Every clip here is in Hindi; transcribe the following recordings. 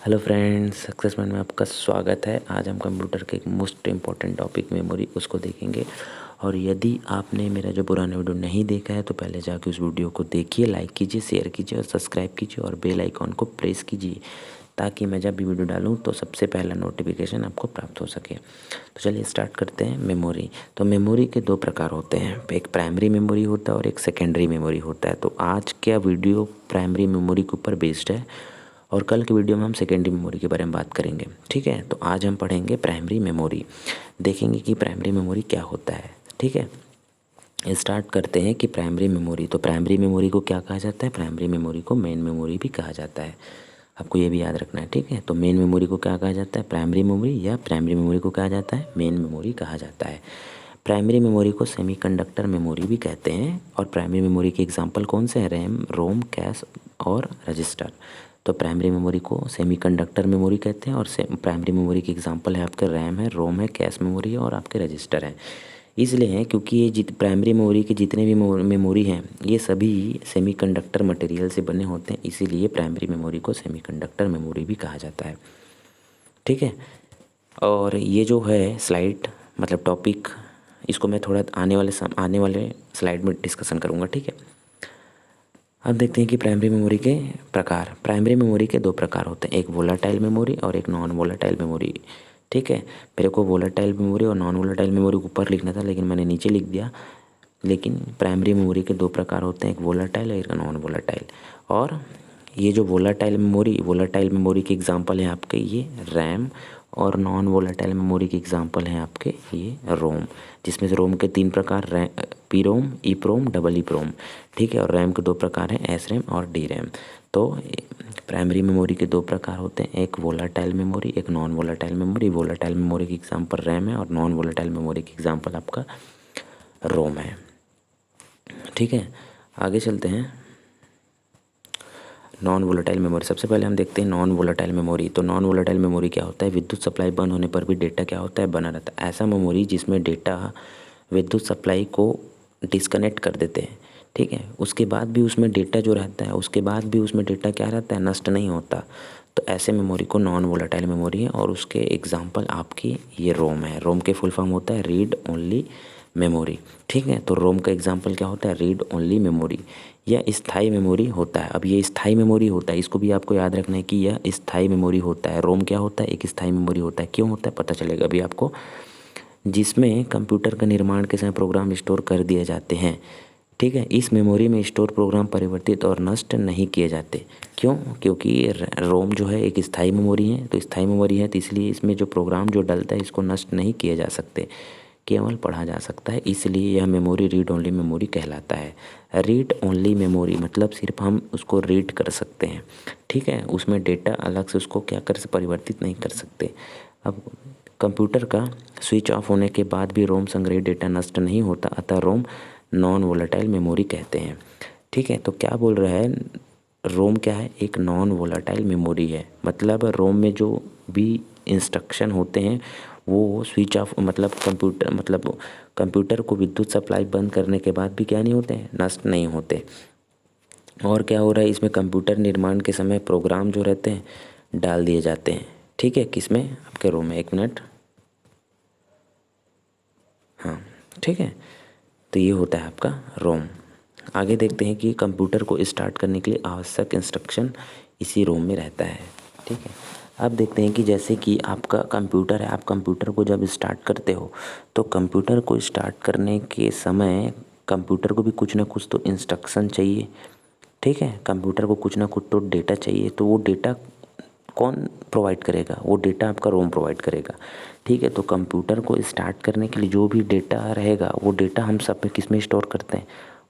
हेलो फ्रेंड्स, सक्सेस माइंड में आपका स्वागत है। आज हम कंप्यूटर के एक मोस्ट इम्पॉर्टेंट टॉपिक मेमोरी उसको देखेंगे। और यदि आपने मेरा जो पुराना वीडियो नहीं देखा है तो पहले जाके उस वीडियो को देखिए, लाइक कीजिए, शेयर कीजिए और सब्सक्राइब कीजिए और बेल आइकॉन को प्रेस कीजिए ताकि मैं जब भी वीडियो डालूँ तो सबसे पहला नोटिफिकेशन आपको प्राप्त हो सके। तो चलिए स्टार्ट करते हैं। मेमोरी, तो मेमोरी के दो प्रकार होते हैं, एक प्राइमरी मेमोरी होता है और एक सेकेंडरी मेमोरी होता है। तो आज का वीडियो प्राइमरी मेमोरी के ऊपर बेस्ड है और कल के वीडियो में हम सेकेंडरी मेमोरी के बारे में बात करेंगे। ठीक है, तो आज हम पढ़ेंगे प्राइमरी मेमोरी, देखेंगे कि प्राइमरी मेमोरी क्या होता है। ठीक है, स्टार्ट करते हैं कि प्राइमरी मेमोरी, तो प्राइमरी मेमोरी को क्या कहा जाता है? प्राइमरी मेमोरी को मेन मेमोरी भी कहा जाता है, आपको ये भी याद रखना है। ठीक है, तो मेन मेमोरी को क्या कहा जाता है? प्राइमरी मेमोरी, या प्राइमरी मेमोरी को कहा जाता है मेन मेमोरी कहा जाता है। प्राइमरी मेमोरी को सेमीकंडक्टर मेमोरी भी कहते हैं। और प्राइमरी मेमोरी के एग्जांपल कौन से हैं? रैम, रोम, कैश और रजिस्टर। तो प्राइमरी मेमोरी को सेमीकंडक्टर मेमोरी कहते हैं और प्राइमरी मेमोरी के एग्जांपल है आपके रैम है, रोम है, कैश मेमोरी है और आपके रजिस्टर हैं। इसलिए हैं क्योंकि ये प्राइमरी मेमोरी के जितने भी मेमोरी हैं ये सभी सेमीकंडक्टर मटेरियल से बने होते हैं, इसीलिए प्राइमरी मेमोरी को सेमीकंडक्टर मेमोरी भी कहा जाता है। ठीक है, और ये जो है स्लाइड मतलब टॉपिक, इसको मैं थोड़ा आने वाले स्लाइड में डिस्कशन करूँगा। ठीक है, अब देखते हैं कि प्राइमरी मेमोरी के प्रकार। प्राइमरी मेमोरी के दो प्रकार होते हैं, एक वोलाटाइल मेमोरी और एक नॉन वोलाटाइल मेमोरी। ठीक है, मेरे को वोलाटाइल मेमोरी और नॉन वोलाटाइल मेमोरी ऊपर लिखना था लेकिन मैंने नीचे लिख दिया। लेकिन प्राइमरी मेमोरी के दो प्रकार होते हैं, एक वोलाटाइल और एक नॉन वोलाटाइल। और ये जो वोलाटाइल मेमोरी के एग्जांपल हैं आपके ये रैम, और नॉन वोलाटाइल मेमोरी के एग्जांपल हैं आपके ये रोम, जिसमें से रोम के तीन प्रकार, पी रोम, ई प्रोम, डबल ई प्रोम। ठीक है, और रैम के दो प्रकार हैं, एस रैम और डी रैम। तो प्राइमरी मेमोरी के दो प्रकार होते हैं, एक वोलाटाइल मेमोरी, एक non volatile memory. Volatile memory के एग्जांपल रैम है और नॉन वोलाटाइल मेमोरी के एग्जांपल आपका रोम है। ठीक है, आगे चलते हैं। नॉन वोलेटाइल मेमोरी, सबसे पहले हम देखते हैं नॉन वोलेटाइल मेमोरी। तो नॉन वोलेटाइल मेमोरी क्या होता है? विद्युत सप्लाई बंद होने पर भी डेटा क्या होता है? बना रहता है। ऐसा मेमोरी जिसमें डेटा विद्युत सप्लाई को डिस्कनेक्ट कर देते हैं, ठीक है, उसके बाद भी उसमें डेटा जो रहता है, उसके बाद भी उसमें डेटा क्या रहता है? नष्ट नहीं होता। तो ऐसे मेमोरी को नॉन वोलेटाइल मेमोरी है। और उसके एग्जाम्पल आपकी ये रोम है। रोम के फुल फॉर्म होता है रीड ओनली मेमोरी। ठीक है, तो रोम का एग्जाम्पल क्या होता है? Read only memory. यह स्थायी मेमोरी होता है। अब ये स्थायी मेमोरी होता है, इसको भी आपको याद रखना है कि यह स्थायी मेमोरी होता है। रोम क्या होता है? एक स्थायी मेमोरी होता है। क्यों होता है पता चलेगा अभी आपको। जिसमें कंप्यूटर का निर्माण के समय प्रोग्राम स्टोर कर दिए जाते हैं। ठीक है, इस मेमोरी में स्टोर प्रोग्राम परिवर्तित और नष्ट नहीं किए जाते। क्यों? क्योंकि रोम जो है एक स्थायी मेमोरी है। तो स्थायी मेमोरी है तो इसलिए इसमें जो प्रोग्राम जो डलता है इसको नष्ट नहीं किए जा सकते, केवल पढ़ा जा सकता है। इसलिए यह मेमोरी रीड ओनली मेमोरी कहलाता है। रीड ओनली मेमोरी मतलब सिर्फ हम उसको रीड कर सकते हैं। ठीक है, उसमें डेटा अलग से उसको क्या कर परिवर्तित नहीं कर सकते। अब कंप्यूटर का स्विच ऑफ होने के बाद भी रोम संग्रहित डेटा नष्ट नहीं होता, अतः रोम नॉन वोलेटाइल मेमोरी कहते हैं। ठीक है, तो क्या बोल रहा है? रोम क्या है? एक नॉन वोलेटाइल मेमोरी है। मतलब रोम में जो भी इंस्ट्रक्शन होते हैं वो स्विच ऑफ मतलब कंप्यूटर को विद्युत सप्लाई बंद करने के बाद भी क्या नहीं होते हैं? नष्ट नहीं होते। और क्या हो रहा है इसमें? कंप्यूटर निर्माण के समय प्रोग्राम जो रहते हैं डाल दिए जाते हैं। ठीक है, किसमें? आपके रोम में। एक मिनट, हाँ ठीक है, तो ये होता है आपका रोम। आगे देखते हैं कि कंप्यूटर को स्टार्ट करने के लिए आवश्यक इंस्ट्रक्शन इसी रोम में रहता है। ठीक है, अब देखते हैं कि जैसे कि आपका कंप्यूटर है, आप कंप्यूटर को जब स्टार्ट करते हो तो कंप्यूटर को स्टार्ट करने के समय कंप्यूटर को भी कुछ ना कुछ तो इंस्ट्रक्शन चाहिए। ठीक है, कंप्यूटर को कुछ ना कुछ तो डेटा चाहिए। तो वो डेटा कौन प्रोवाइड करेगा? वो डेटा आपका रोम प्रोवाइड करेगा। ठीक है, तो कंप्यूटर को स्टार्ट करने के लिए जो भी डेटा रहेगा वो डेटा हम सब में किस में स्टोर करते हैं?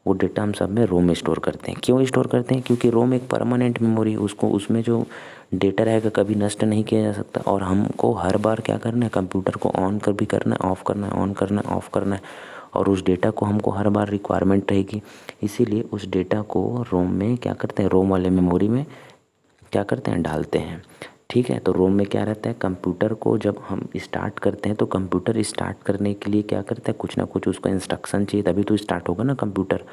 वो डेटा हम सब में रोम में स्टोर करते हैं। क्यों स्टोर करते हैं? क्योंकि रोम एक परमानेंट मेमोरी है, उसको उसमें जो डेटा रहेगा कभी नष्ट नहीं किया जा सकता। और हमको हर बार क्या करना है? कंप्यूटर को ऑन कर भी करना है, ऑफ़ करना है, ऑन करना है, ऑफ़ करना है। और उस डेटा को हमको हर बार रिक्वायरमेंट रहेगी, इसीलिए उस डेटा को रोम में क्या करते हैं? रोम वाले मेमोरी में क्या करते हैं? डालते हैं। ठीक है, तो रोम में क्या रहता है? कंप्यूटर को जब हम स्टार्ट करते हैं तो कंप्यूटर स्टार्ट करने के लिए क्या करता है? कुछ ना कुछ उसका इंस्ट्रक्शन चाहिए, तभी तो स्टार्ट होगा ना कंप्यूटर।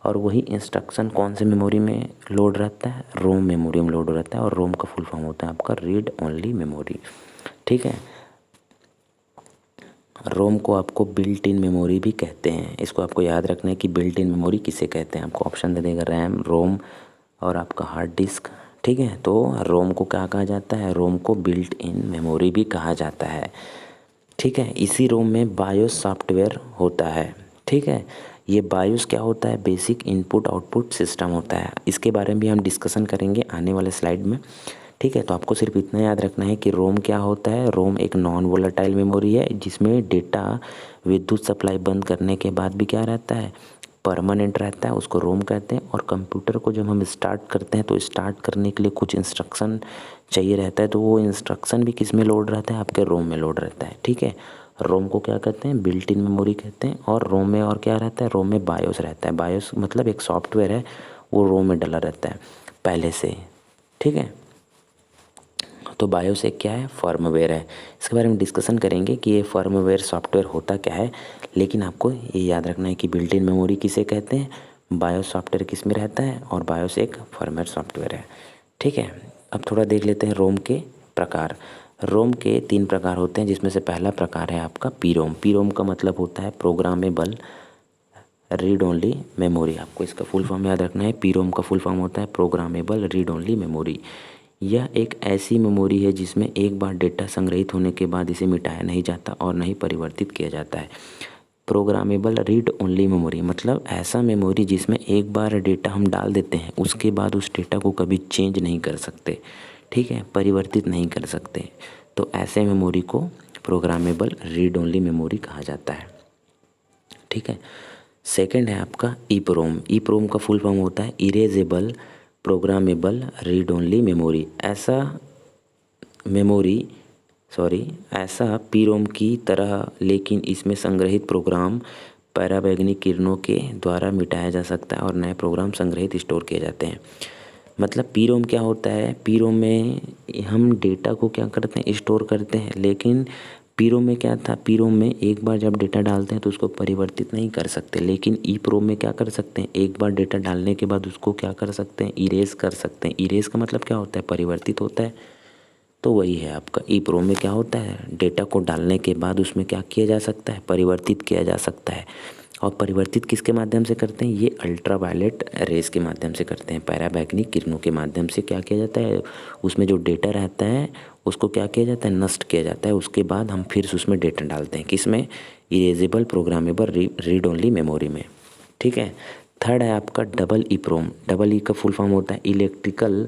और वही इंस्ट्रक्शन कौन से मेमोरी में लोड रहता है, रोम मेमोरी में लोड रहता है। और रोम का फुल फॉर्म होता है आपका रीड ओनली मेमोरी, ठीक है। रोम को आपको बिल्ट इन मेमोरी भी कहते हैं। इसको आपको याद रखना है कि बिल्ट इन मेमोरी किसे कहते हैं। आपको ऑप्शन दे देगा रैम, रोम और आपका हार्ड डिस्क, ठीक है। तो रोम को क्या कहा जाता है, रोम को बिल्ट इन मेमोरी भी कहा जाता है, ठीक है। इसी रोम में बायोस सॉफ्टवेयर होता है, ठीक है। ये बायोस क्या होता है, बेसिक इनपुट आउटपुट सिस्टम होता है। इसके बारे में भी हम डिस्कशन करेंगे आने वाले स्लाइड में, ठीक है। तो आपको सिर्फ इतना याद रखना है कि रोम क्या होता है। रोम एक नॉन वोलेटाइल मेमोरी है जिसमें डेटा विद्युत सप्लाई बंद करने के बाद भी क्या रहता है, परमानेंट रहता है, उसको रोम कहते हैं। और कंप्यूटर को जब हम स्टार्ट करते हैं तो स्टार्ट करने के लिए कुछ इंस्ट्रक्शन चाहिए रहता है, तो वो इंस्ट्रक्शन भी किस में लोड रहता है, आपके रोम में लोड रहता है, ठीक है। रोम को क्या कहते हैं, बिल्ट इन मेमोरी कहते हैं। और रोम में और क्या रहता है, रोम में बायोस रहता है। बायोस मतलब एक सॉफ्टवेयर है, वो रोम में डला रहता है पहले से, ठीक है। तो बायोस एक क्या है, फर्मवेयर है। इसके बारे में डिस्कशन करेंगे कि ये फर्मवेयर सॉफ्टवेयर होता क्या है। लेकिन आपको ये याद रखना है कि बिल्ट इन मेमोरी किसे कहते हैं, बायोस सॉफ्टवेयर किस में रहता है, और बायोस एक फर्मवेयर सॉफ्टवेयर है, ठीक है। अब थोड़ा देख लेते हैं रोम के प्रकार। रोम के 3 प्रकार होते हैं, जिसमें से पहला प्रकार है आपका पीरोम। पीरोम का मतलब होता है प्रोग्रामेबल रीड ओनली मेमोरी। आपको इसका फुल फॉर्म याद रखना है। पीरोम का फुल फॉर्म होता है प्रोग्रामेबल रीड ओनली मेमोरी। यह एक ऐसी मेमोरी है जिसमें एक बार डेटा संग्रहित होने के बाद इसे मिटाया नहीं जाता और नहीं परिवर्तित किया जाता है। प्रोग्रामेबल रीड ओनली मेमोरी मतलब ऐसा मेमोरी जिसमें एक बार डेटा हम डाल देते हैं, उसके बाद उस डेटा को कभी चेंज नहीं कर सकते, ठीक है, परिवर्तित नहीं कर सकते। तो ऐसे मेमोरी को प्रोग्रामेबल रीड ओनली मेमोरी कहा जाता है, ठीक है। सेकंड है आपका ईप्रोम। ईप्रोम का फुल फॉर्म होता है erasable programmable read only memory. ऐसा पीरोम की तरह, लेकिन इसमें संग्रहित प्रोग्राम पराबैंगनी किरणों के द्वारा मिटाया जा सकता है और नए प्रोग्राम संग्रहित स्टोर किए जाते हैं। मतलब पीरोम क्या होता है, पीरोम में हम डेटा को क्या करते हैं, स्टोर करते हैं। लेकिन पीरोम में क्या था, पीरोम में एक बार जब डेटा डालते हैं तो उसको परिवर्तित नहीं कर सकते। लेकिन ईप्रोम में क्या कर सकते हैं, एक बार डेटा डालने के बाद उसको क्या कर सकते हैं, इरेज कर सकते हैं। इरेज का मतलब क्या होता है, परिवर्तित होता है। तो वही है आपका ईप्रोम में क्या होता है, डेटा को डालने के बाद उसमें क्या किया जा सकता है, परिवर्तित किया जा सकता है। और परिवर्तित किसके माध्यम से करते हैं, ये अल्ट्रावायलेट रेज के माध्यम से करते हैं। पराबैंगनी किरणों के माध्यम से क्या किया जाता है, उसमें जो डेटा रहता है उसको क्या किया जाता है, नष्ट किया जाता है। उसके बाद हम फिर से उसमें डेटा डालते हैं, किसमें, erasable programmable read only memory में, ठीक है। थर्ड है आपका डबल ईप्रोम। डबल ई का फुल फॉर्म होता है electrical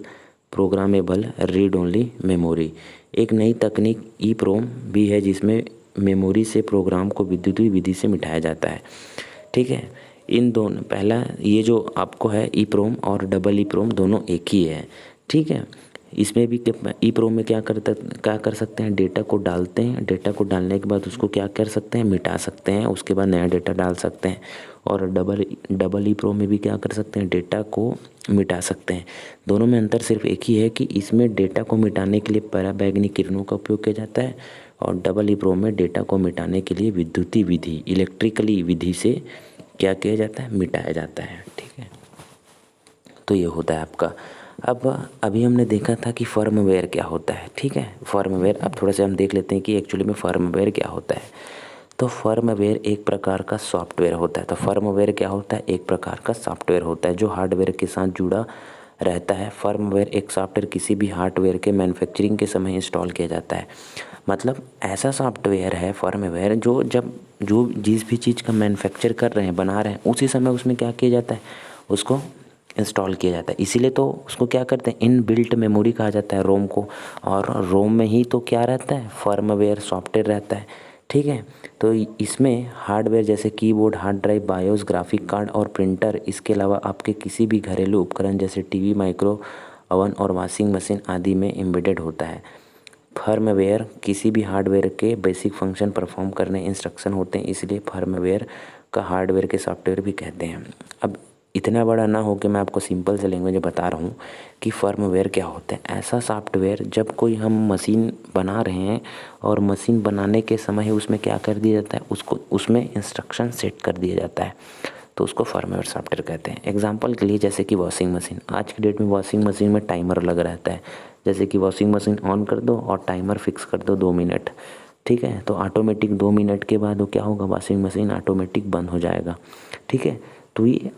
programmable read only memory. एक नई तकनीक ईप्रोम भी है जिसमें मेमोरी से प्रोग्राम को विद्युतीय विधि से मिटाया जाता है, ठीक है। इन दोनों, पहला ये जो आपको है ईप्रोम और डबल ईप्रोम दोनों एक ही है, ठीक है। इसमें भी ईप्रोम में क्या कर सकते हैं, डेटा को डालते हैं, डेटा को डालने के बाद उसको क्या कर सकते हैं, मिटा सकते हैं, उसके बाद नया डेटा डाल सकते हैं। और डबल ईप्रोम में भी क्या कर सकते हैं, डेटा को मिटा सकते हैं। दोनों में अंतर सिर्फ एक ही है कि इसमें डेटा को मिटाने के लिए पराबैंगनी किरणों का उपयोग किया जाता है, और डबल ईप्रोम में डेटा को मिटाने के लिए विद्युतीय विधि, इलेक्ट्रिकली विधि से क्या किया जाता है, मिटाया जाता है, ठीक है। तो ये होता है आपका। अब अभी हमने देखा था कि फर्मवेयर क्या होता है, ठीक है। फर्मवेयर, अब थोड़ा सा हम देख लेते हैं कि एक्चुअली में फर्मवेयर क्या होता है। तो फर्मवेयर एक प्रकार का सॉफ्टवेयर होता है। तो फर्मवेयर क्या होता है, एक प्रकार का सॉफ्टवेयर होता है जो हार्डवेयर के साथ जुड़ा रहता है। फर्मवेयर एक सॉफ्टवेयर किसी भी हार्डवेयर के मैन्युफैक्चरिंग के समय इंस्टॉल किया जाता है। मतलब ऐसा सॉफ्टवेयर है फर्मवेयर जो जिस भी चीज़ का मैन्युफैक्चर कर रहे हैं, बना रहे हैं, उसी समय उसमें क्या किया जाता है, उसको इंस्टॉल किया जाता है। इसीलिए तो उसको क्या करते हैं, इन बिल्ट मेमोरी कहा जाता है रोम को। और रोम में ही तो क्या रहता है, फर्मवेयर सॉफ्टवेयर रहता है, ठीक है। तो इसमें हार्डवेयर जैसे keyboard, hard drive, BIOS, graphic card और प्रिंटर, इसके अलावा आपके किसी भी घरेलू उपकरण जैसे टीवी, माइक्रो ओवन और वॉशिंग मशीन आदि में एम्बेडेड होता है। फर्मवेयर किसी भी हार्डवेयर के बेसिक फंक्शन परफॉर्म करने इंस्ट्रक्शन होते हैं, इसलिए फर्मवेयर का हार्डवेयर के सॉफ्टवेयर भी कहते हैं। अब इतना बड़ा ना हो कि मैं आपको सिंपल से लैंग्वेज में बता रहा हूँ कि फर्मवेयर क्या होता है। ऐसा सॉफ्टवेयर जब कोई हम मशीन बना रहे हैं और मशीन बनाने के समय ही उसमें क्या कर दिया जाता है, उसको उसमें इंस्ट्रक्शन सेट कर दिया जाता है। तो उसको फर्मवेयर सॉफ्टवेयर कहते हैं। एग्जांपल के लिए जैसे कि वॉशिंग मशीन, आज की डेट में वॉशिंग मशीन में टाइमर लग रहता है, जैसे कि वॉशिंग मशीन ऑन कर दो और टाइमर फिक्स कर दो 2 मिनट, ठीक है, तो ऑटोमेटिक 2 मिनट के बाद वो क्या होगा, वॉशिंग मशीन ऑटोमेटिक बंद हो जाएगा, ठीक है। तो ये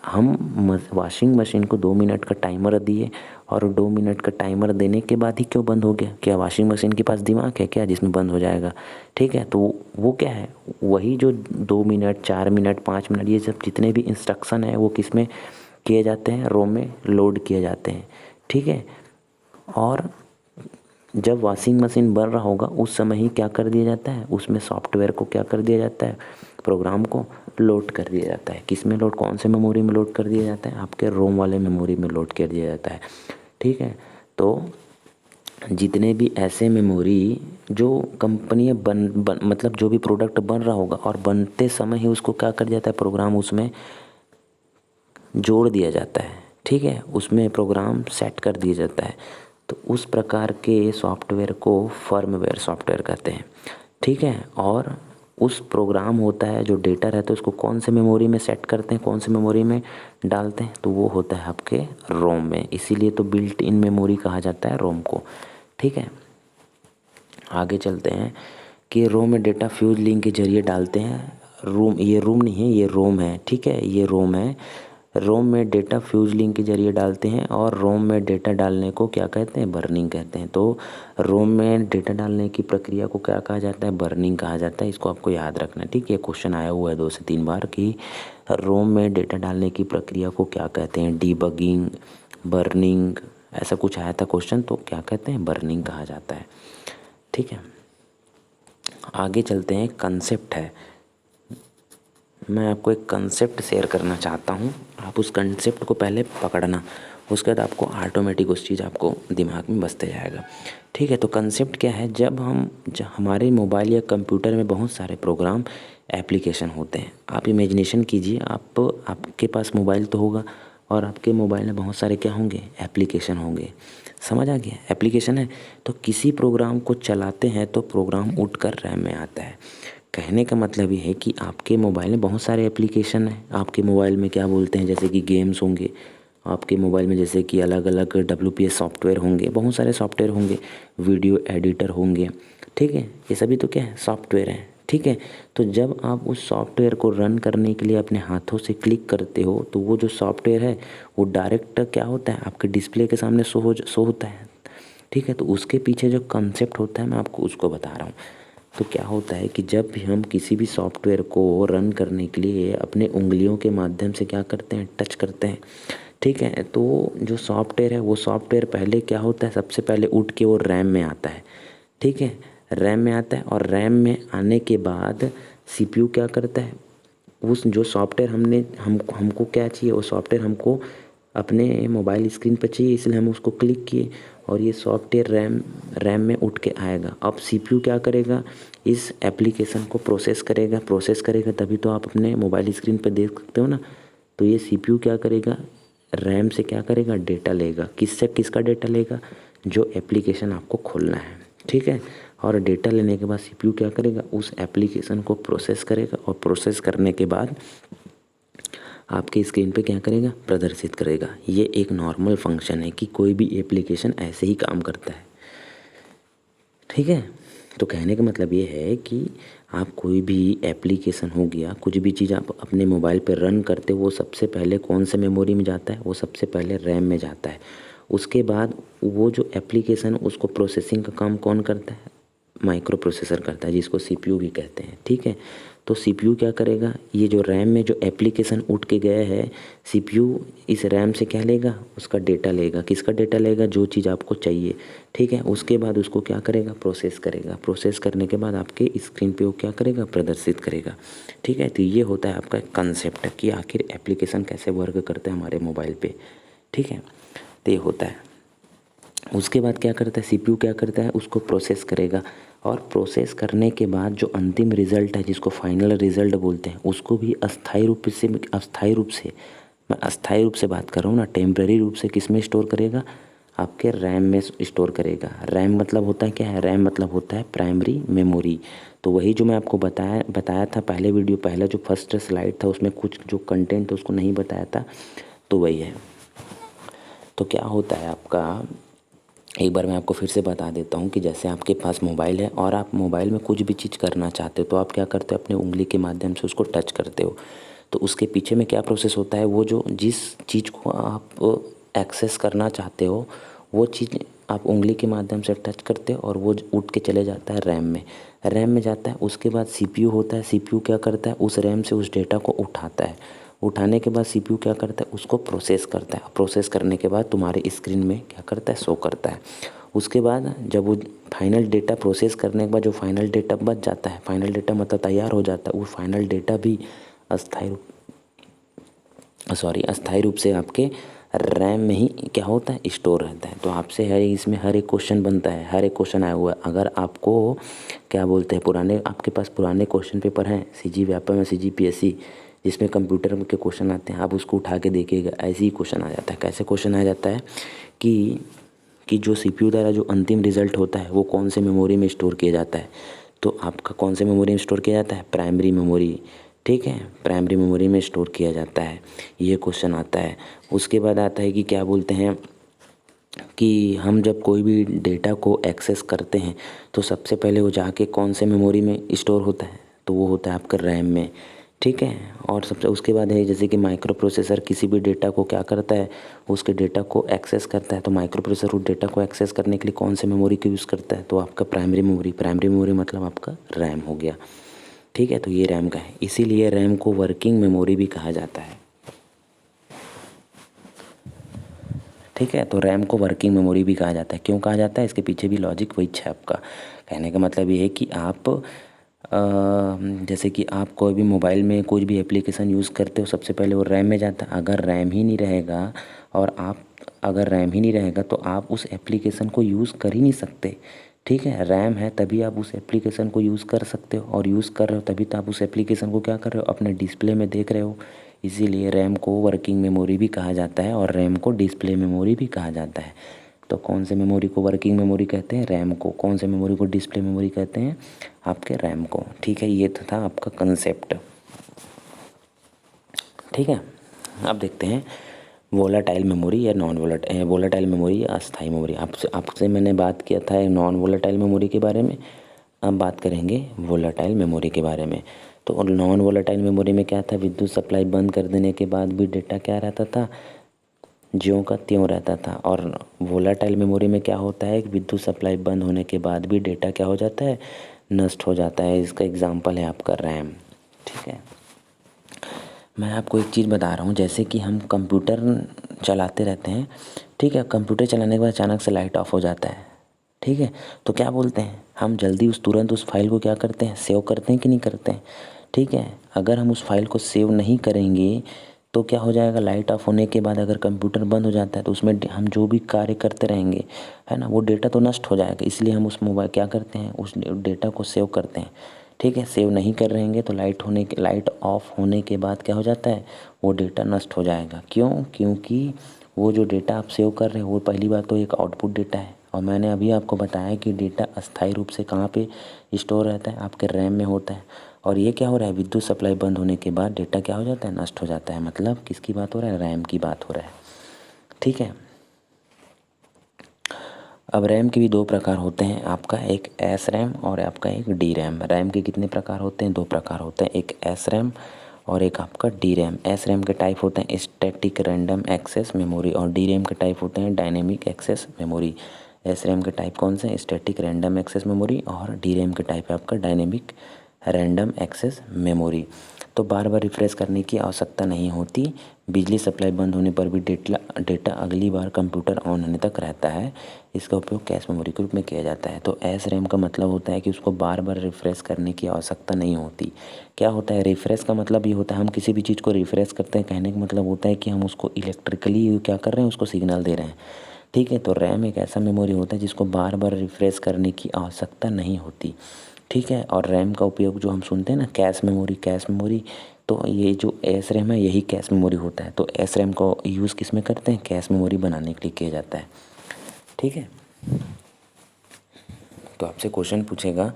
हम वॉशिंग मशीन को 2 मिनट का टाइमर दिए और 2 मिनट का टाइमर देने के बाद ही क्यों बंद हो गया, क्या वॉशिंग मशीन के पास दिमाग है क्या जिसमें बंद हो जाएगा, ठीक है। तो वो क्या है, वही जो 2 मिनट 4 मिनट 5 मिनट ये सब जितने भी इंस्ट्रक्शन है वो किस में किए जाते हैं, रोम में लोड किए जाते हैं, ठीक है। और जब वॉशिंग मशीन बन रहा होगा उस समय ही क्या कर दिया जाता है, उसमें सॉफ्टवेयर को क्या कर दिया जाता है, प्रोग्राम को लोड कर दिया जाता है। किस में लोड, कौन से मेमोरी में लोड कर दिया जाता है, आपके रोम वाले मेमोरी में लोड कर दिया जाता है, ठीक है। तो जितने भी ऐसे मेमोरी जो कंपनी मतलब जो भी प्रोडक्ट बन रहा होगा और बनते समय ही उसको क्या कर जाता है, प्रोग्राम उसमें जोड़ दिया जाता है, ठीक है, उसमें प्रोग्राम सेट कर दिया जाता है। तो उस प्रकार के सॉफ्टवेयर को फर्मवेयर सॉफ्टवेयर कहते हैं, ठीक है। और उस प्रोग्राम होता है जो डेटा रहता है उसको कौन से मेमोरी में सेट करते हैं, कौन से मेमोरी में डालते हैं, तो वो होता है आपके रोम में। इसीलिए तो बिल्ट इन मेमोरी कहा जाता है रोम को, ठीक है। आगे चलते हैं कि रोम में डेटा फ्यूज लिंक के जरिए डालते हैं। रोम, ये रोम नहीं है, ये रोम है, ठीक है, ये रोम है। रोम में डेटा फ्यूज लिंक के जरिए डालते हैं और रोम में डेटा डालने को क्या कहते हैं, बर्निंग कहते हैं। तो रोम में डेटा डालने की प्रक्रिया को क्या कहा जाता है, बर्निंग कहा जाता है। इसको आपको याद रखना है, ठीक है। क्वेश्चन आया हुआ है 2 से 3 बार कि रोम में डेटा डालने की प्रक्रिया को क्या कहते हैं, डीबगिंग, बर्निंग, ऐसा कुछ आया था क्वेश्चन, तो क्या कहते हैं, बर्निंग कहा जाता है, ठीक है। आगे चलते हैं, कंसेप्ट है। मैं आपको एक कंसेप्ट शेयर करना चाहता हूँ, आप उस कंसेप्ट को पहले पकड़ना, उसके बाद आपको ऑटोमेटिक उस चीज़ आपको दिमाग में बसते जाएगा, ठीक है। तो कंसेप्ट क्या है, जब हमारे मोबाइल या कंप्यूटर में बहुत सारे प्रोग्राम एप्लीकेशन होते हैं। आप इमेजिनेशन कीजिए, आपके पास मोबाइल तो होगा और आपके मोबाइल में बहुत सारे क्या होंगे, एप्लीकेशन होंगे, समझ आ गया, एप्लीकेशन है। तो किसी प्रोग्राम को चलाते हैं तो प्रोग्राम उठकर रैम में आता है। कहने का मतलब ये है कि आपके मोबाइल में बहुत सारे एप्लीकेशन हैं। आपके मोबाइल में क्या बोलते हैं, जैसे कि गेम्स होंगे, आपके मोबाइल में जैसे कि अलग अलग WPS सॉफ्टवेयर होंगे, बहुत सारे सॉफ्टवेयर होंगे, वीडियो एडिटर होंगे, ठीक है। ये सभी तो क्या है, सॉफ्टवेयर हैं, ठीक है। तो जब आप उस सॉफ्टवेयर को रन करने के लिए अपने हाथों से क्लिक करते हो तो वो जो सॉफ्टवेयर है वो डायरेक्ट क्या होता है, आपके डिस्प्ले के सामने शो होता है, ठीक है। तो उसके पीछे जो कंसेप्ट होता है मैं आपको उसको बता रहा हूँ। तो क्या होता है कि जब भी हम किसी भी सॉफ्टवेयर को रन करने के लिए अपने उंगलियों के माध्यम से क्या करते हैं, टच करते हैं, ठीक है। तो जो सॉफ्टवेयर है वो सॉफ्टवेयर पहले क्या होता है, सबसे पहले उठ के वो रैम में आता है, ठीक है, रैम में आता है। और रैम में आने के बाद CPU क्या करता है, उस जो सॉफ्टवेयर हमको क्या चाहिए, वो सॉफ्टवेयर हमको अपने मोबाइल स्क्रीन पर चाहिए, इसलिए हम उसको क्लिक किए और ये सॉफ्टवेयर रैम में उठ के आएगा। अब CPU क्या करेगा, इस एप्लीकेशन को प्रोसेस करेगा तभी तो आप अपने मोबाइल स्क्रीन पर देख सकते हो ना। तो ये CPU क्या करेगा, रैम से क्या करेगा, डेटा लेगा। किसका डेटा लेगा, जो एप्लीकेशन आपको खोलना है, ठीक है। और डेटा लेने के बाद CPU क्या करेगा, उस एप्लीकेशन को प्रोसेस करेगा और प्रोसेस करने के बाद आपके स्क्रीन पे क्या करेगा, प्रदर्शित करेगा। ये एक नॉर्मल फंक्शन है कि कोई भी एप्लीकेशन ऐसे ही काम करता है, ठीक है। तो कहने का मतलब ये है कि आप कोई भी एप्लीकेशन हो गया, कुछ भी चीज़ आप अपने मोबाइल पे रन करते हो वो सबसे पहले कौन से मेमोरी में जाता है, वो सबसे पहले रैम में जाता है। उसके बाद वो जो एप्लीकेशन उसको प्रोसेसिंग का काम कौन करता है, माइक्रो प्रोसेसर करता है, जिसको CPU भी कहते हैं, ठीक है। तो CPU क्या करेगा, ये जो रैम में जो एप्लीकेशन उठ के गया है, CPU इस रैम से क्या लेगा, उसका डेटा लेगा। किसका डेटा लेगा, जो चीज़ आपको चाहिए, ठीक है। उसके बाद उसको क्या करेगा, प्रोसेस करेगा। प्रोसेस करने के बाद आपके स्क्रीन पे वो क्या करेगा, प्रदर्शित करेगा, ठीक है। तो ये होता है आपका कंसेप्ट कि आखिर एप्लीकेशन कैसे वर्क करते हैं हमारे मोबाइल पे, ठीक है। तो ये होता है। उसके बाद क्या करता है, CPU क्या करता है, उसको प्रोसेस करेगा और प्रोसेस करने के बाद जो अंतिम रिज़ल्ट है, जिसको फाइनल रिज़ल्ट बोलते हैं, उसको भी अस्थायी रूप से मैं अस्थायी रूप से बात कर रहा हूँ ना, टेम्पररी रूप से किस में स्टोर करेगा, आपके रैम में स्टोर करेगा। रैम मतलब होता है क्या है? रैम मतलब होता है प्राइमरी मेमोरी। तो वही जो मैं आपको बताया था पहले वीडियो, पहला जो फर्स्ट स्लाइड था उसमें कुछ जो कंटेंट था उसको नहीं बताया था, तो वही है। तो क्या होता है आपका, एक बार मैं आपको फिर से बता देता हूँ कि जैसे आपके पास मोबाइल है और आप मोबाइल में कुछ भी चीज़ करना चाहते हो तो आप क्या करते हो, अपने उंगली के माध्यम से उसको टच करते हो। तो उसके पीछे में क्या प्रोसेस होता है, वो जो जिस चीज़ को आप एक्सेस करना चाहते हो वो चीज़ आप उंगली के माध्यम से टच करते हो और वो उठ के चले जाता है रैम में। रैम में जाता है, उसके बाद सीपीयू होता है। सीपीयू क्या करता है, उस रैम से उस डेटा को उठाता है। उठाने के बाद सीपीयू क्या करता है, उसको प्रोसेस करता है। प्रोसेस करने के बाद तुम्हारे स्क्रीन में क्या करता है, शो करता है। उसके बाद जब वो फाइनल डेटा प्रोसेस करने के बाद जो फाइनल डेटा बच जाता है, फाइनल डेटा मतलब तैयार हो जाता है, वो फाइनल डेटा भी अस्थायी रूप से आपके रैम में ही क्या होता है, स्टोर रहता है। तो आपसे इसमें हर एक क्वेश्चन बनता है, हर एक क्वेश्चन आया हुआ है। अगर आपको क्या बोलते हैं, आपके पास पुराने क्वेश्चन पेपर हैं सीजी व्यापम या सीजीपीएससी जिसमें कंप्यूटर के क्वेश्चन आते हैं, आप उसको उठा के देखिएगा, ऐसे ही क्वेश्चन आ जाता है। कैसे क्वेश्चन आ जाता है कि जो सीपीयू द्वारा जो अंतिम रिजल्ट होता है वो कौन से मेमोरी में स्टोर किया जाता है। तो आपका कौन से मेमोरी में स्टोर किया जाता है, प्राइमरी मेमोरी। ठीक है, प्राइमरी मेमोरी में स्टोर किया जाता है, ये क्वेश्चन आता है। उसके बाद आता है कि क्या बोलते हैं कि हम जब कोई भी डेटा को एक्सेस करते हैं तो सबसे पहले वो जाके कौन से मेमोरी में स्टोर होता है, तो वो होता है आपका रैम में। ठीक है, और सबसे उसके बाद है जैसे कि माइक्रो प्रोसेसर किसी भी डेटा को क्या करता है, उसके डेटा को एक्सेस करता है। तो माइक्रो प्रोसेसर उस डेटा को एक्सेस करने के लिए कौन से मेमोरी का यूज़ करता है, तो आपका प्राइमरी मेमोरी। प्राइमरी मेमोरी मतलब आपका रैम हो गया। ठीक है, तो ये रैम का है, इसीलिए रैम को वर्किंग मेमोरी भी कहा जाता है। ठीक है, तो रैम को वर्किंग मेमोरी भी कहा जाता है। क्यों कहा जाता है, इसके पीछे भी लॉजिक वही है आपका। कहने का मतलब ये है कि आप जैसे कि आप कोई भी मोबाइल में कोई भी एप्लीकेशन यूज़ करते हो, सबसे पहले वो रैम में जाता है। अगर रैम ही नहीं रहेगा तो आप उस एप्लीकेशन को यूज़ कर ही नहीं सकते। ठीक है, रैम है तभी आप उस एप्लीकेशन को यूज़ कर सकते हो, और यूज़ कर रहे हो तभी तो आप उस एप्लीकेशन को क्या कर रहे हो, अपने डिस्प्ले में देख रहे हो। इसीलिए रैम को वर्किंग मेमोरी भी कहा जाता है और रैम को डिस्प्ले मेमोरी भी कहा जाता है। तो कौन से मेमोरी को वर्किंग मेमोरी कहते हैं, रैम को। कौन से मेमोरी को डिस्प्ले मेमोरी कहते हैं, आपके रैम को। ठीक है, ये तो था आपका कंसेप्ट। ठीक है, अब देखते हैं वोलाटाइल मेमोरी या नॉन वोलाटाइल मेमोरी या अस्थायी मेमोरी। आपसे मैंने बात किया था नॉन वोलाटाइल मेमोरी के बारे में, अब बात करेंगे वोलाटाइल मेमोरी के बारे में। तो नॉन वोलाटाइल मेमोरी में क्या था, विद्युत सप्लाई बंद कर देने के बाद भी डेटा क्या रहता था, ज्यों का त्यों रहता था। और वोलाटाइल मेमोरी में क्या होता है, विद्युत सप्लाई बंद होने के बाद भी डेटा क्या हो जाता है, नष्ट हो जाता है। इसका एग्जांपल है आपका रैम। ठीक है, मैं आपको एक चीज़ बता रहा हूँ, जैसे कि हम कंप्यूटर चलाते रहते हैं। ठीक है, कंप्यूटर चलाने के बाद अचानक से लाइट ऑफ हो जाता है। ठीक है, तो क्या बोलते हैं हम, जल्दी तुरंत उस फाइल को क्या करते हैं, सेव करते हैं कि नहीं करते हैं। ठीक है, अगर हम उस फाइल को सेव नहीं करेंगे तो क्या हो जाएगा, लाइट ऑफ होने के बाद अगर कंप्यूटर बंद हो जाता है तो उसमें हम जो भी कार्य करते रहेंगे, है ना, वो डेटा तो नष्ट हो जाएगा। इसलिए हम उस मोबाइल क्या करते हैं, उस डेटा को सेव करते हैं। ठीक है, सेव नहीं कर रहेंगे तो लाइट ऑफ होने के बाद क्या हो जाता है, वो डेटा नष्ट हो जाएगा। क्यों, क्योंकि वो जो डेटा आप सेव कर रहे हैं वो पहली बात तो एक आउटपुट डेटा है, और मैंने अभी आपको बताया कि डेटा अस्थायी रूप से कहाँ पे स्टोर रहता है, आपके रैम में होता है। और ये क्या हो रहा है, विद्युत सप्लाई बंद होने के बाद डेटा क्या हो जाता है, नष्ट हो जाता है। मतलब किसकी बात हो रहा है, रैम की बात हो रहा है। ठीक है, अब रैम के भी दो प्रकार होते हैं, आपका एक एस रैम और आपका एक डी रैम। रैम के कितने प्रकार होते हैं, दो प्रकार होते हैं, एक एस रैम और एक आपका डी रैम। एस रैम के टाइप होते हैं स्टैटिक रैंडम एक्सेस मेमोरी, और डी रैम के टाइप होते हैं dynamic access memory. S RAM के टाइप कौन से हैं, स्टैटिक रैंडम एक्सेस मेमोरी, और डी रैम के टाइप है आपका डायनेमिक रैंडम एक्सेस मेमोरी। तो बार बार रिफ्रेश करने की आवश्यकता नहीं होती, बिजली सप्लाई बंद होने पर भी डेटा अगली बार कंप्यूटर ऑन होने तक रहता है। इसका उपयोग कैश मेमोरी के रूप में किया जाता है। तो एस रैम का मतलब होता है कि उसको बार बार रिफ्रेश करने की आवश्यकता नहीं होती। क्या होता है, रिफ्रेश का मतलब ये होता है हम किसी भी चीज़ को रिफ्रेश करते हैं, कहने का मतलब होता है कि हम उसको इलेक्ट्रिकली क्या कर रहे हैं, उसको सिग्नल दे रहे हैं। ठीक है, तो रैम एक ऐसा मेमोरी होता है जिसको बार बार रिफ्रेश करने की आवश्यकता नहीं होती। ठीक है, और रैम का उपयोग जो हम सुनते हैं ना, कैश मेमोरी, तो ये जो एस रैम है यही कैश मेमोरी होता है। तो एस रैम को यूज़ किस में करते हैं, कैश मेमोरी बनाने के लिए किया जाता है। ठीक है। तो आपसे क्वेश्चन पूछेगा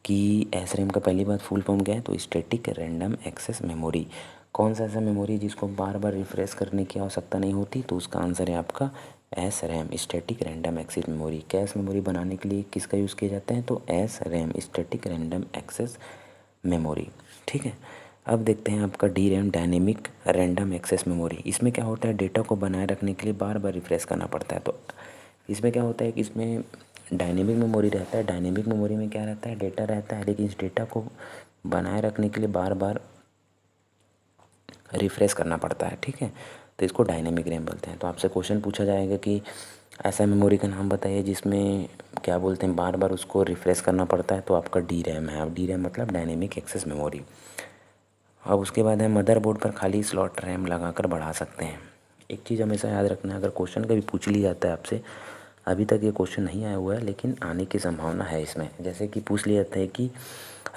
कि एसरैम का पहली बात फुल फॉर्म क्या है, तो स्टैटिक रैंडम एक्सेस मेमोरी। कौन सा ऐसा मेमोरी जिसको बार बार रिफ्रेश करने की आवश्यकता नहीं होती, तो उसका आंसर है आपका S RAM, static random access memory. Cache memory बनाने के लिए किसका यूज़ किया जाता है, तो S RAM, static random access memory. ठीक है। अब देखते हैं आपका D RAM, dynamic random access memory. इसमें क्या होता है, डेटा को बनाए रखने के लिए बार बार रिफ्रेश करना पड़ता है। तो इसमें क्या होता है कि इसमें डायनेमिक मेमोरी रहता है। डायनेमिक मेमोरी में क्या रहता है, डेटा रहता है, लेकिन इस डेटा को बनाए रखने के लिए बार बार रिफ्रेश करना पड़ता है। ठीक है, तो इसको डायनेमिक रैम बोलते हैं। तो आपसे क्वेश्चन पूछा जाएगा कि ऐसा मेमोरी का नाम बताइए जिसमें क्या बोलते हैं, बार बार उसको रिफ्रेश करना पड़ता है, तो आपका डी रैम है। अब डी रैम मतलब डायनेमिक एक्सेस मेमोरी। अब उसके बाद है मदरबोर्ड पर खाली स्लॉट रैम लगाकर बढ़ा सकते हैं। एक चीज़ हमेशा याद रखना है, अगर क्वेश्चन कभी पूछ लिया जाता है आपसे, अभी तक ये क्वेश्चन नहीं आया हुआ है लेकिन आने की संभावना है इसमें। जैसे कि पूछ लिया जाता है कि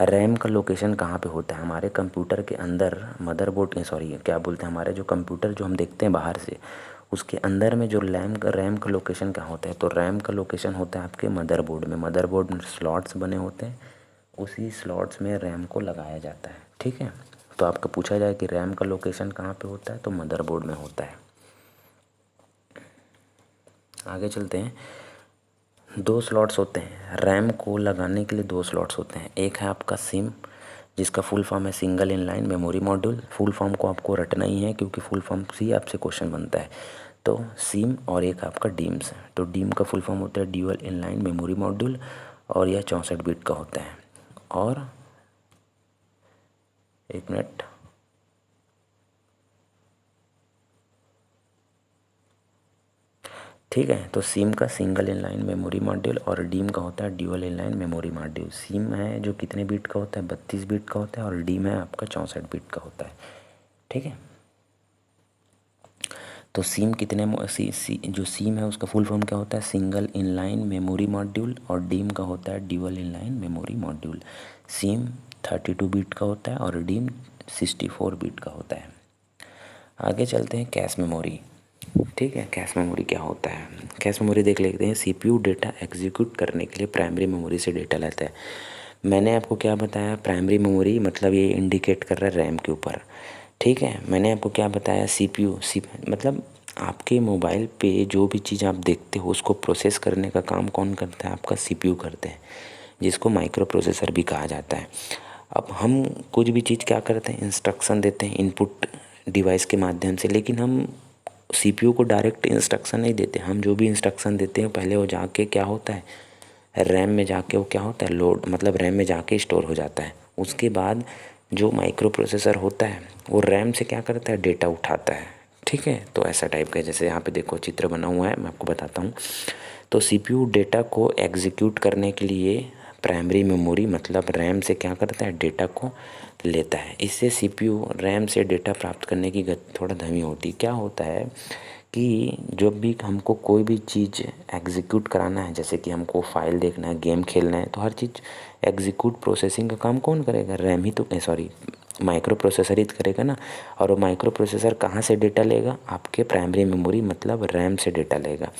रैम का लोकेशन कहाँ पे होता है हमारे कंप्यूटर के अंदर, मदरबोर्ड सॉरी क्या बोलते हैं, हमारे जो कंप्यूटर जो हम देखते हैं बाहर से, उसके अंदर में जो रैम का लोकेशन कहाँ होता है, तो रैम का लोकेशन होता है आपके मदरबोर्ड में। मदरबोर्ड में स्लॉट्स बने होते हैं, उसी स्लॉट्स में रैम को लगाया जाता है। ठीक है, तो आपका पूछा जाए कि रैम का लोकेशन कहाँ पे होता है, तो मदरबोर्ड में होता है। आगे चलते हैं। दो स्लॉट्स होते हैं रैम को लगाने के लिए, दो स्लॉट्स होते हैं। एक है आपका सिम, जिसका फुल फॉर्म है single inline memory module. Full form को आपको रटना ही है क्योंकि फुल फॉर्म से ही आपसे क्वेश्चन बनता है। तो सिम और एक आपका डीम्स। तो डीम का फुल फॉर्म होता है ड्यूअल इनलाइन मेमोरी मॉड्यूल, और यह 64 बिट का होता है। और एक मिनट, ठीक है। तो सिम का सिंगल इनलाइन मेमोरी मॉड्यूल और डीम का होता है dual inline memory module. SIM है जो कितने बिट का होता है, 32 बिट का होता है, और डीम है आपका 64 बिट का होता है। ठीक है। तो सिम कितने जो सिम है उसका फुल फॉर्म क्या होता है, सिंगल इनलाइन मेमोरी मॉड्यूल, और डीम का होता है dual inline memory module. SIM 32 bit का होता है और डीम 64 बिट का होता है। आगे चलते हैं कैश मेमोरी। ठीक है, कैश मेमोरी क्या होता है, कैश मेमोरी देख लेते हैं। सीपीयू डेटा एग्जीक्यूट करने के लिए प्राइमरी मेमोरी से डेटा लेता है। मैंने आपको क्या बताया, प्राइमरी मेमोरी मतलब ये इंडिकेट कर रहा है रैम के ऊपर। ठीक है, मैंने आपको क्या बताया, सीपीयू मतलब आपके मोबाइल पे जो भी चीज़ आप देखते हो उसको प्रोसेस करने का काम कौन करता है, आपका सीपीयू करते हैं, जिसको माइक्रो प्रोसेसर भी कहा जाता है। अब हम कुछ भी चीज़ क्या करते हैं, इंस्ट्रक्शन देते हैं इनपुट डिवाइस के माध्यम से, लेकिन हम सीपीयू को डायरेक्ट इंस्ट्रक्शन नहीं देते। हम जो भी इंस्ट्रक्शन देते हैं पहले वो जाके क्या होता है, रैम में जाके वो क्या होता है, लोड मतलब रैम में जाके स्टोर हो जाता है। उसके बाद जो माइक्रो प्रोसेसर होता है वो रैम से क्या करता है, डेटा उठाता है। ठीक है, तो ऐसा टाइप का, जैसे यहाँ पे देखो चित्र बना हुआ है, मैं आपको बताता हूँ। तो सीपीयू डेटा को एग्जीक्यूट करने के लिए प्राइमरी मेमोरी मतलब रैम से क्या करता है, डेटा को लेता है। इससे सीपीयू रैम से डेटा प्राप्त करने की गति थोड़ा धीमी होती है। क्या होता है कि जब भी हमको कोई भी चीज़ एग्जीक्यूट कराना है, जैसे कि हमको फाइल देखना है, गेम खेलना है, तो हर चीज़ एग्जीक्यूट प्रोसेसिंग का काम कौन करेगा, रैम ही तो सॉरी माइक्रो प्रोसेसर ही करेगा ना। और वो माइक्रो प्रोसेसर कहाँ से डेटा लेगा, आपके प्राइमरी मेमोरी मतलब रैम से डेटा लेगा।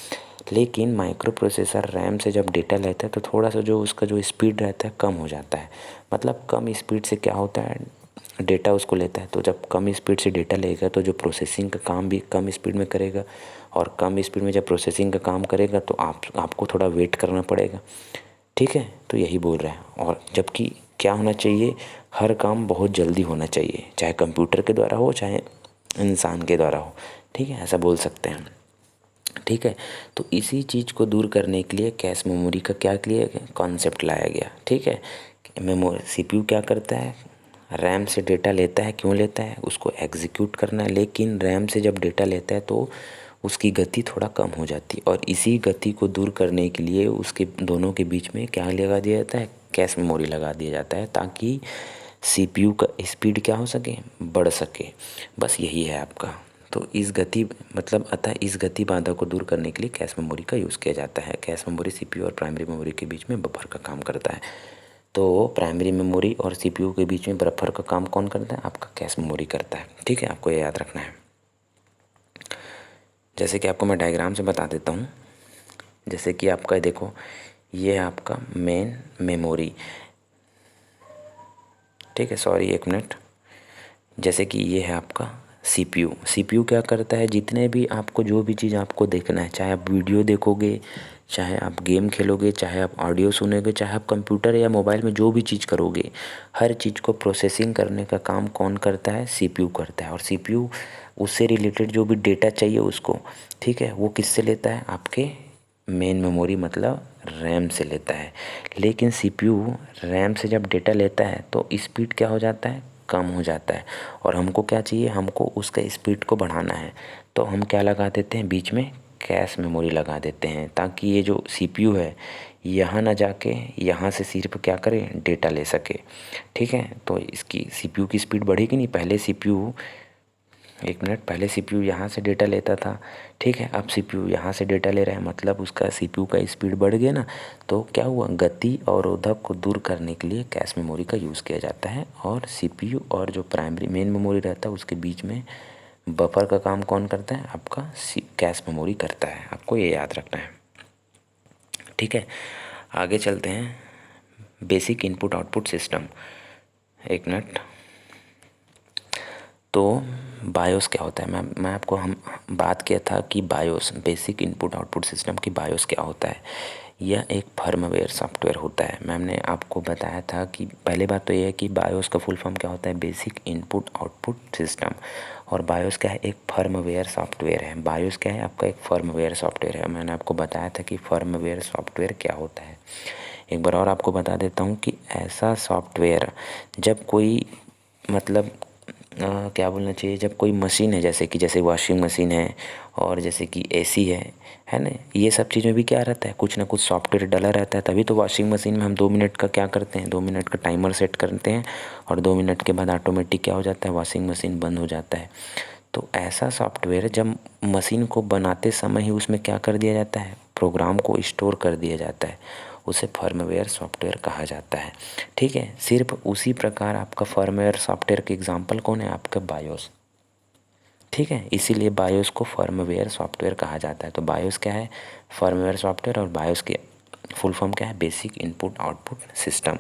लेकिन माइक्रो प्रोसेसर रैम से जब डेटा लेता है तो थोड़ा सा जो उसका जो स्पीड रहता है कम हो जाता है। मतलब कम स्पीड से क्या होता है, डेटा उसको लेता है। तो जब कम स्पीड से डेटा लेगा तो जो प्रोसेसिंग का काम भी कम स्पीड में करेगा, और कम स्पीड में जब प्रोसेसिंग का काम करेगा तो आपको थोड़ा वेट करना पड़ेगा। ठीक है, तो यही बोल रहा है। और जबकि क्या होना चाहिए, हर काम बहुत जल्दी होना चाहिए, चाहे कंप्यूटर के द्वारा हो चाहे इंसान के द्वारा हो। ठीक है, ऐसा बोल सकते हैं। ठीक है, तो इसी चीज़ को दूर करने के लिए कैश मेमोरी का क्या किया गया, कॉन्सेप्ट लाया गया। ठीक है, मेमोरी सीपीयू क्या करता है, रैम से डेटा लेता है। क्यों लेता है, उसको एग्जीक्यूट करना है, लेकिन रैम से जब डेटा लेता है तो उसकी गति थोड़ा कम हो जाती है। और इसी गति को दूर करने के लिए उसके दोनों के बीच में क्या लगा दिया जाता है, कैश मेमोरी लगा दिया जाता है, ताकि सीपीयू का स्पीड क्या हो सके, बढ़ सके। बस यही है आपका। तो इस गति मतलब अतः इस गति बाधा को दूर करने के लिए कैश मेमोरी का यूज़ किया जाता है। कैश मेमोरी सीपीयू और प्राइमरी मेमोरी के बीच में बफर का काम करता है। तो प्राइमरी मेमोरी और सीपीयू के बीच में बफर का काम कौन करता है, आपका कैश मेमोरी करता है। ठीक है, आपको ये याद रखना है। जैसे कि आपको मैं डायग्राम से बता देता हूँ। जैसे कि आपका देखो, ये है आपका मेन मेमोरी, ठीक है, सॉरी एक मिनट। जैसे कि ये है आपका सीपीयू। सीपीयू क्या करता है, जितने भी आपको जो भी चीज़ आपको देखना है, चाहे आप वीडियो देखोगे, चाहे आप गेम खेलोगे, चाहे आप ऑडियो सुनोगे, चाहे आप कंप्यूटर या मोबाइल में जो भी चीज़ करोगे, हर चीज़ को प्रोसेसिंग करने का काम कौन करता है, सीपीयू करता है। और सीपीयू उससे रिलेटेड जो भी डेटा चाहिए उसको, ठीक है, वो किससे लेता है, आपके मेन मेमोरी मतलब रैम से लेता है। लेकिन सीपीयू रैम से जब डेटा लेता है तो स्पीड क्या हो जाता है, कम हो जाता है। और हमको क्या चाहिए, हमको उसका स्पीड को बढ़ाना है, तो हम क्या लगा देते हैं, बीच में कैश मेमोरी लगा देते हैं, ताकि ये जो सीपीयू है यहाँ ना जाके यहाँ से सिर्फ क्या करे, डेटा ले सके, ठीक है। तो इसकी सीपीयू की स्पीड बढ़ेगी नहीं। पहले सीपीयू, एक मिनट, पहले सीपीयू यहाँ से डेटा लेता था, ठीक है, अब सीपीयू यहाँ से डेटा ले रहा है, मतलब उसका सीपीयू का स्पीड बढ़ गया ना। तो क्या हुआ, गति अवरोधक को दूर करने के लिए कैश मेमोरी का यूज़ किया जाता है। और सीपीयू और जो प्राइमरी मेन मेमोरी रहता है उसके बीच में बफर का काम कौन करता है, आपका कैश मेमोरी करता है। आपको ये याद रखना है, ठीक है। आगे चलते हैं, बेसिक इनपुट आउटपुट सिस्टम। एक मिनट। तो बायोस क्या होता है, मैं आपको हम बात किया था कि BIOS, basic input output system की बायोस क्या होता है। यह एक फर्मवेयर सॉफ्टवेयर होता है। मैंने आपको बताया था कि पहले बात तो यह है कि बायोस का फुल फॉर्म क्या होता है, बेसिक इनपुट आउटपुट सिस्टम। और बायोस क्या है, एक फर्मवेयर सॉफ्टवेयर है। बायोस क्या है, आपका एक फर्मवेयर सॉफ्टवेयर है। मैंने आपको बताया था कि फर्मवेयर सॉफ्टवेयर क्या होता है। एक बार और आपको बता देता हूँ कि ऐसा सॉफ्टवेयर जब कोई, मतलब क्या बोलना चाहिए, जब कोई मशीन है, जैसे वॉशिंग मशीन है और जैसे कि एसी है ना, ये सब चीज़ में भी क्या रहता है, कुछ ना कुछ सॉफ्टवेयर डला रहता है। तभी तो वॉशिंग मशीन में हम 2 मिनट का क्या करते हैं, 2 मिनट का टाइमर सेट करते हैं और 2 मिनट के बाद ऑटोमेटिक क्या हो जाता है, वॉशिंग मशीन बंद हो जाता है। तो ऐसा सॉफ्टवेयर जब मशीन को बनाते समय ही उसमें क्या कर दिया जाता है, प्रोग्राम को स्टोर कर दिया जाता है, उसे फर्मवेयर सॉफ्टवेयर कहा जाता है, ठीक है। सिर्फ उसी प्रकार आपका फर्मवेयर सॉफ्टवेयर के एग्जांपल कौन है, आपका बायोस, ठीक है। इसीलिए बायोस को फर्मवेयर सॉफ्टवेयर कहा जाता है। तो बायोस क्या है, फर्मवेयर सॉफ्टवेयर, और बायोस के फुल फॉर्म क्या है, बेसिक इनपुट आउटपुट सिस्टम।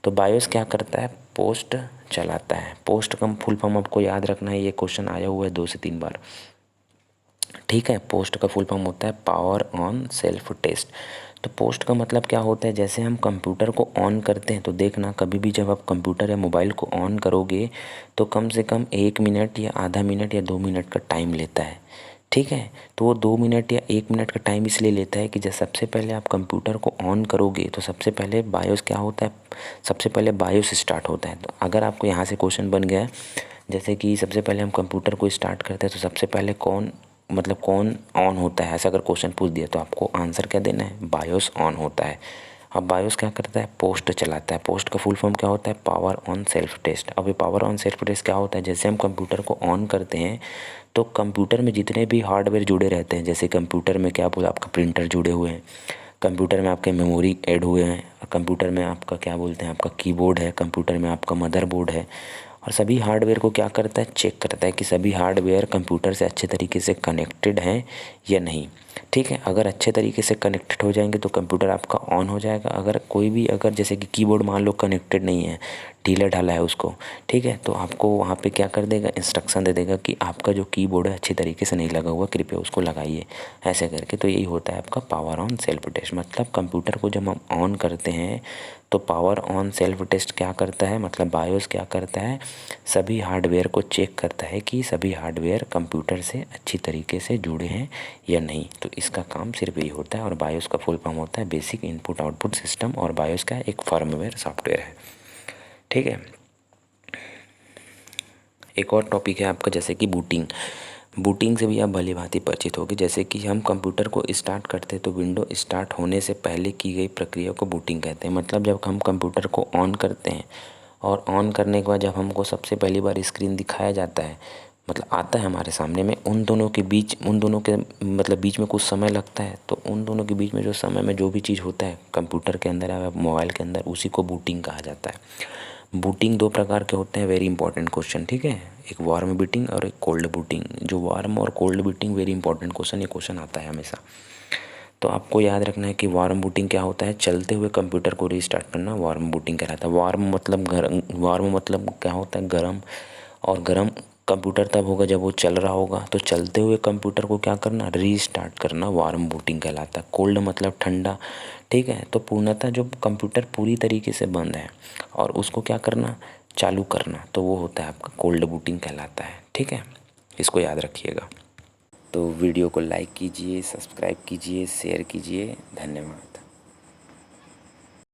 तो बायोस क्या करता है, पोस्ट चलाता है। पोस्ट का फुल फॉर्म आपको याद रखना है, ये क्वेश्चन आया हुआ है 2 से 3 बार, ठीक है। पोस्ट का फुल फॉर्म होता है पावर ऑन सेल्फ टेस्ट। तो पोस्ट का मतलब क्या होता है, जैसे हम कंप्यूटर को ऑन करते हैं तो देखना, कभी भी जब आप कंप्यूटर या मोबाइल को ऑन करोगे तो कम से कम 1 मिनट या आधा मिनट या 2 मिनट का टाइम लेता है, ठीक है। तो वो 2 मिनट या 1 मिनट का टाइम इसलिए लेता है कि जब सबसे पहले आप कंप्यूटर को ऑन करोगे तो सबसे पहले बायोस क्या होता है, सबसे पहले बायोस स्टार्ट होता है। तो अगर आपको यहाँ से क्वेश्चन बन गया है, जैसे कि सबसे पहले हम कंप्यूटर को स्टार्ट करते हैं तो सबसे पहले कौन, मतलब कौन ऑन होता है, ऐसा अगर क्वेश्चन पूछ दिया तो आपको आंसर क्या देना है, बायोस ऑन होता है। अब बायोस क्या करता है, पोस्ट चलाता है। पोस्ट का फुल फॉर्म क्या होता है, पावर ऑन सेल्फ टेस्ट। अब ये पावर ऑन सेल्फ टेस्ट क्या होता है, जैसे हम कंप्यूटर को ऑन करते हैं तो कंप्यूटर में जितने भी हार्डवेयर जुड़े रहते हैं, जैसे कंप्यूटर में क्या बोला, आपका प्रिंटर जुड़े हुए हैं, कंप्यूटर में आपके मेमोरी ऐड हुए हैं, कंप्यूटर में आपका क्या बोलते हैं, आपका कीबोर्ड है, कंप्यूटर में आपका मदरबोर्ड है। और सभी हार्डवेयर को क्या करता है, चेक करता है कि सभी हार्डवेयर कंप्यूटर से अच्छे तरीके से कनेक्टेड हैं या नहीं, ठीक है। अगर अच्छे तरीके से कनेक्टेड हो जाएंगे तो कंप्यूटर आपका ऑन हो जाएगा। अगर कोई भी, अगर जैसे कि कीबोर्ड मान लो कनेक्टेड नहीं है, ढीला ढाला है उसको, ठीक है, तो आपको वहाँ पे क्या कर देगा, इंस्ट्रक्शन दे देगा कि आपका जो कीबोर्ड है अच्छे तरीके से नहीं लगा हुआ, कृपया उसको लगाइए, ऐसे करके। तो यही होता है आपका पावर ऑन सेल्फ टेस्ट। मतलब कंप्यूटर को जब हम ऑन करते हैं तो पावर ऑन सेल्फ टेस्ट क्या करता है, मतलब बायोस क्या करता है, सभी हार्डवेयर को चेक करता है कि सभी हार्डवेयर कंप्यूटर से अच्छी तरीके से जुड़े हैं या नहीं। तो इसका काम सिर्फ यही होता है। और बायोस का फुल फॉर्म होता है बेसिक इनपुट आउटपुट सिस्टम, और बायोस का एक फर्मवेयर सॉफ्टवेयर है, ठीक है। एक और टॉपिक है आपका, जैसे कि बूटिंग। बूटिंग से भी आप भली भांति परिचित होगी। जैसे कि हम कंप्यूटर को स्टार्ट करते हैं तो विंडो स्टार्ट होने से पहले की गई प्रक्रिया को बूटिंग कहते हैं। मतलब जब हम कंप्यूटर को ऑन करते हैं और ऑन करने के बाद जब हमको सबसे पहली बार स्क्रीन दिखाया जाता है, मतलब आता है हमारे सामने में, उन दोनों के बीच, उन दोनों के मतलब बीच में कुछ समय लगता है। तो उन दोनों के बीच में जो समय में जो भी चीज़ होता है कंप्यूटर के अंदर या मोबाइल के अंदर, उसी को बूटिंग कहा जाता है। बूटिंग 2 प्रकार के होते हैं, वेरी इंपॉर्टेंट क्वेश्चन, ठीक है। एक वार्म बूटिंग और एक कोल्ड बूटिंग। जो वार्म और cold booting, very important question, ये क्वेश्चन आता है हमेशा। तो आपको याद रखना है कि वार्म बूटिंग क्या होता है, चलते हुए कंप्यूटर को रीस्टार्ट करना वार्म बूटिंग कहलाता है। वार्म मतलब क्या होता है, गर्म, और गर्म कंप्यूटर तब होगा जब वो चल रहा होगा। तो चलते हुए कंप्यूटर को क्या करना, रीस्टार्ट करना वार्म बूटिंग कहलाता है। कोल्ड मतलब ठंडा, ठीक है। तो पूर्णतः जो कंप्यूटर पूरी तरीके से बंद है और उसको क्या करना, चालू करना, तो वो होता है आपका कोल्ड बूटिंग कहलाता है, ठीक है। इसको याद रखिएगा। तो वीडियो को लाइक कीजिए, सब्सक्राइब कीजिए, शेयर कीजिए। धन्यवाद।